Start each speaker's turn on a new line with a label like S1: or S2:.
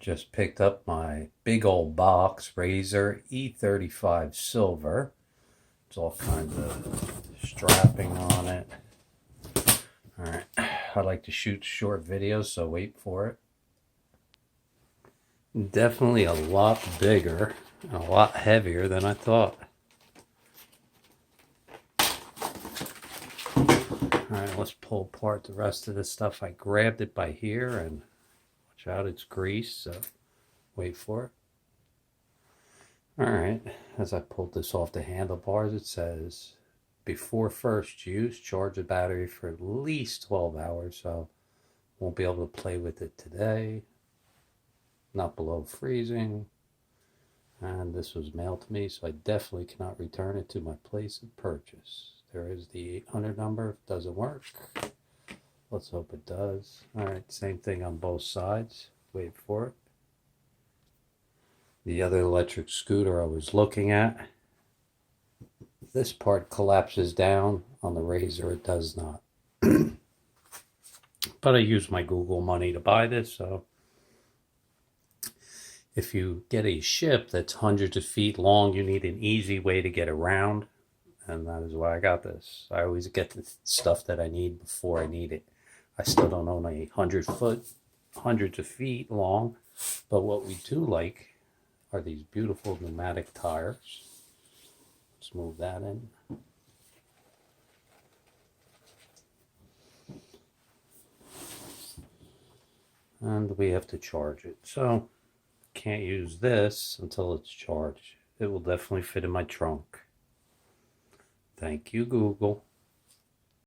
S1: Just picked up my big old box razor E35 silver. It's all kinds of strapping on it. Alright, I like to shoot short videos, so wait for it. Definitely a lot bigger and a lot heavier than I thought. Alright, let's pull apart the rest of this stuff. I grabbed it by here and watch out, it's grease, so wait for it. Alright, as I pulled this off the handlebars, it says, before first use, charge the battery for at least 12 hours, so won't be able to play with it today. Not below freezing. And this was mailed to me, so I definitely cannot return it to my place of purchase. There is the 800 number. If it doesn't work, let's hope it does. Alright, same thing on both sides. Wait for it. The other electric scooter I was looking at, this part collapses down. On the razor it does not. But I used my Google money to buy this, so if you get a ship that's hundreds of feet long, you need an easy way to get around, and that is why I got this. I always get the stuff that I need before I need it. I still don't own a hundreds of feet long, but what we do like are these beautiful pneumatic tires. Let's move that in. And we have to charge it, so can't use this until it's charged. It will definitely fit in my trunk. Thank you, Google.